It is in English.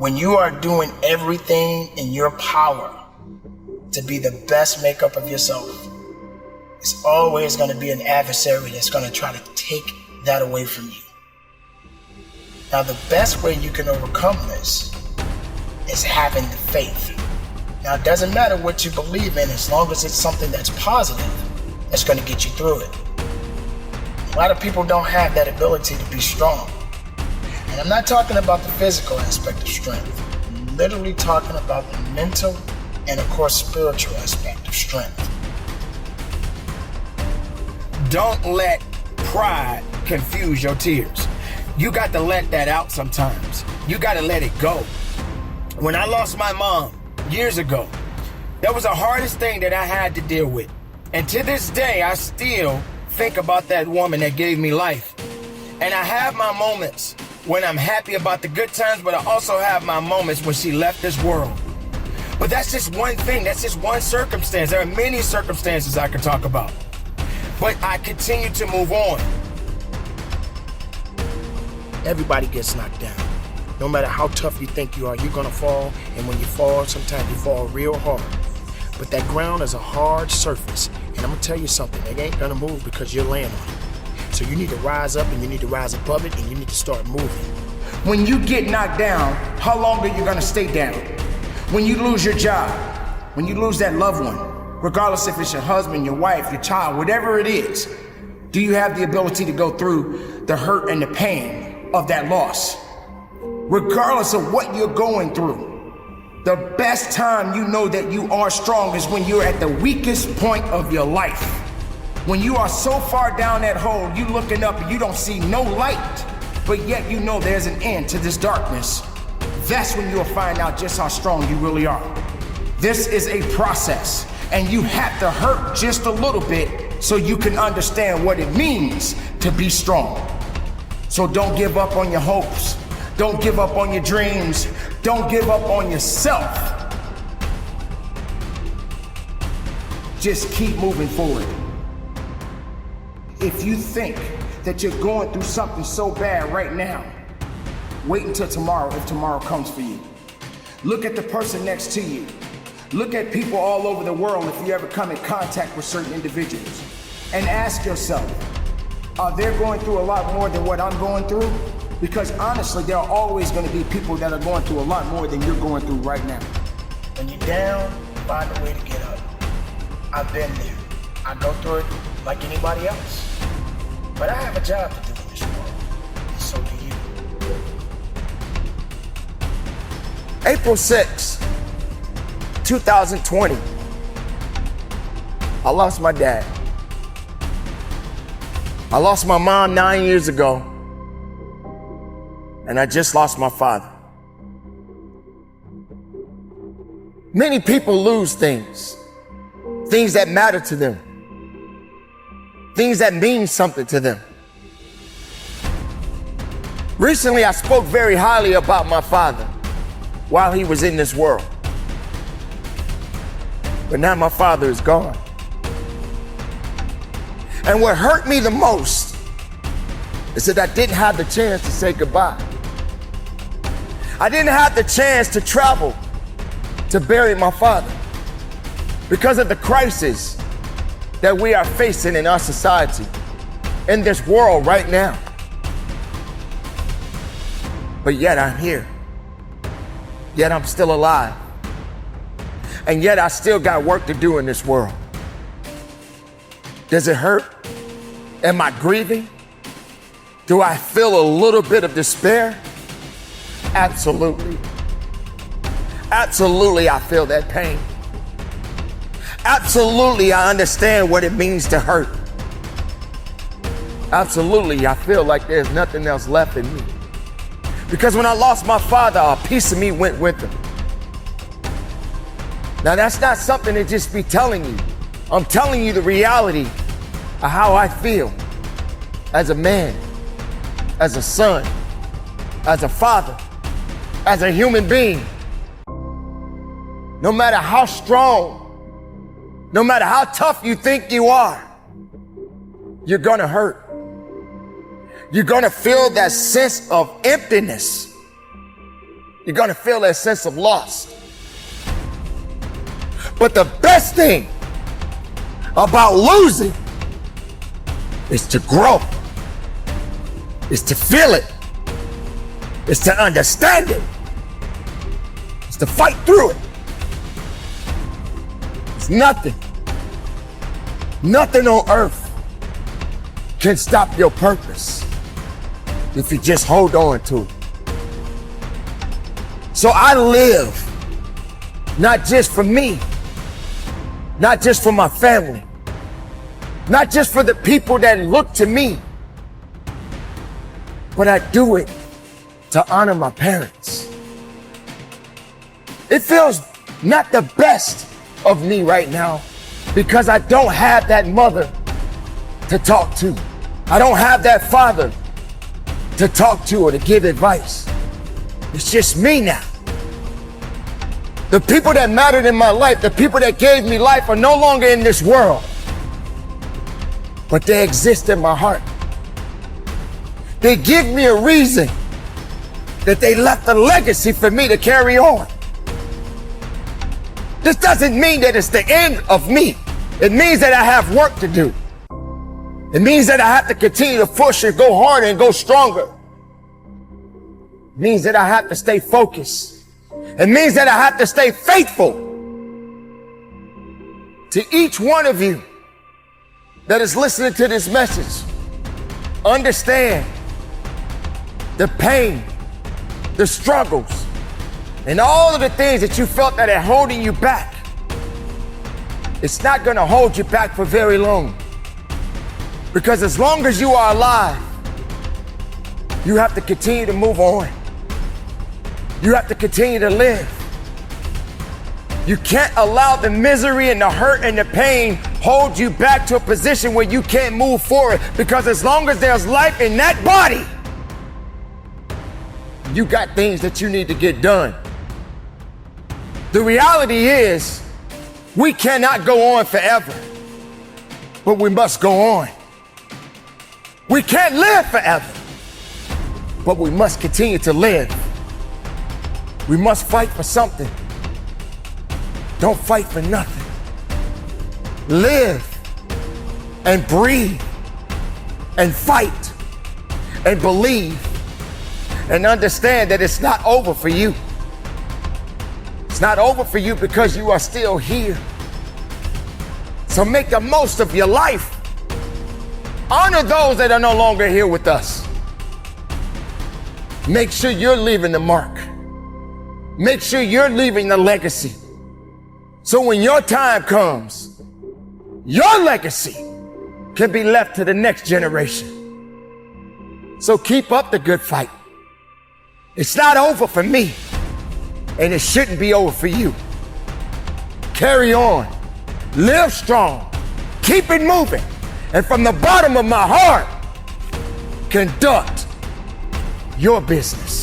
When you are doing everything in your power to be the best makeup of yourself, it's always going to be an adversary that's going to try to take that away from you. Now, the best way you can overcome this is having the faith. Now, it doesn't matter what you believe in as long as it's something that's positive that's going to get you through it. A lot of people don't have that ability to be strong. And I'm not talking about the physical aspect of strength. I'm literally talking about the mental and, of course, spiritual aspect of strength. Don't let pride confuse your tears. You got to let that out sometimes. You got to let it go. When I lost my mom years ago, that was the hardest thing that I had to deal with. And to this day, I still think about that woman that gave me life. And I have my moments when I'm happy about the good times, but I also have my moments when she left this world. But that's just one thing. That's just one circumstance. There are many circumstances I could talk about. But I continue to move on. Everybody gets knocked down. No matter how tough you think you are, you're gonna fall. And when you fall, sometimes you fall real hard. But that ground is a hard surface. And I'm gonna tell you something, it ain't gonna move because you're laying on it. So you need to rise up and you need to rise above it and you need to start moving. When you get knocked down, how long are you gonna stay down? When you lose your job, when you lose that loved one, regardless if it's your husband, your wife, your child, whatever it is, do you have the ability to go through the hurt and the pain of that loss? Regardless of what you're going through, the best time you know that you are strong is when you're at the weakest point of your life. When you are so far down that hole, you looking up and you don't see no light, but yet you know there's an end to this darkness. That's when you'll find out just how strong you really are. This is a process, and you have to hurt just a little bit so you can understand what it means to be strong. So don't give up on your hopes. Don't give up on your dreams. Don't give up on yourself. Just keep moving forward. If you think that you're going through something so bad right now, wait until tomorrow if tomorrow comes for you. Look at the person next to you. Look at people all over the world if you ever come in contact with certain individuals. And ask yourself, are they going through a lot more than what I'm going through? Because honestly, there are always going to be people that are going through a lot more than you're going through right now. When you're down, find a way to get up. I've been there. I go through it like anybody else. But I have a job to do in this world, and so do you. April 6, 2020, I lost my dad. I lost my mom 9 years ago, and I just lost my father. Many people lose things that matter to them, things that mean something to them. Recently, I spoke very highly about my father while he was in this world. But now my father is gone. And what hurt me the most is that I didn't have the chance to say goodbye. I didn't have the chance to travel to bury my father because of the crisis that we are facing in our society, in this world right now. But yet I'm here. Yet I'm still alive. And yet I still got work to do in this world. Does it hurt? Am I grieving? Do I feel a little bit of despair? Absolutely. Absolutely, I feel that pain. Absolutely, I understand what it means to hurt. Absolutely, I feel like there's nothing else left in me. Because when I lost my father, a piece of me went with him. Now, that's not something to just be telling you. I'm telling you the reality of how I feel as a man, as a son, as a father, as a human being. No matter how strong, no matter how tough you think you are, you're gonna hurt. You're gonna feel that sense of emptiness. You're gonna feel that sense of loss. But the best thing about losing is to grow, is to feel it, is to understand it, is to fight through it. It's nothing on earth can stop your purpose if you just hold on to it. So I live not just for me, not just for my family, not just for the people that look to me, but I do it to honor my parents. It feels not the best of me right now because I don't have that mother to talk to. I don't have that father to talk to or to give advice. It's just me now. The people that mattered in my life, the people that gave me life are no longer in this world, but they exist in my heart. They give me a reason that they left a legacy for me to carry on. This doesn't mean that it's the end of me. It means that I have work to do. It means that I have to continue to push and go harder and go stronger. It means that I have to stay focused. It means that I have to stay faithful to each one of you that is listening to this message. Understand the pain, the struggles, and all of the things that you felt that are holding you back. It's not going to hold you back for very long. Because as long as you are alive, you have to continue to move on. You have to continue to live. You can't allow the misery and the hurt and the pain hold you back to a position where you can't move forward. Because as long as there's life in that body, you got things that you need to get done. The reality is, we cannot go on forever, but we must go on. We can't live forever, but we must continue to live. We must fight for something. Don't fight for nothing. Live and breathe and fight and believe and understand that it's not over for you. It's not over for you because you are still here. So make the most of your life. Honor those that are no longer here with us. Make sure you're leaving the mark. Make sure you're leaving the legacy. So when your time comes, your legacy can be left to the next generation. So keep up the good fight. It's not over for me, and it shouldn't be over for you. Carry on. Live strong. Keep it moving. And from the bottom of my heart, conduct your business.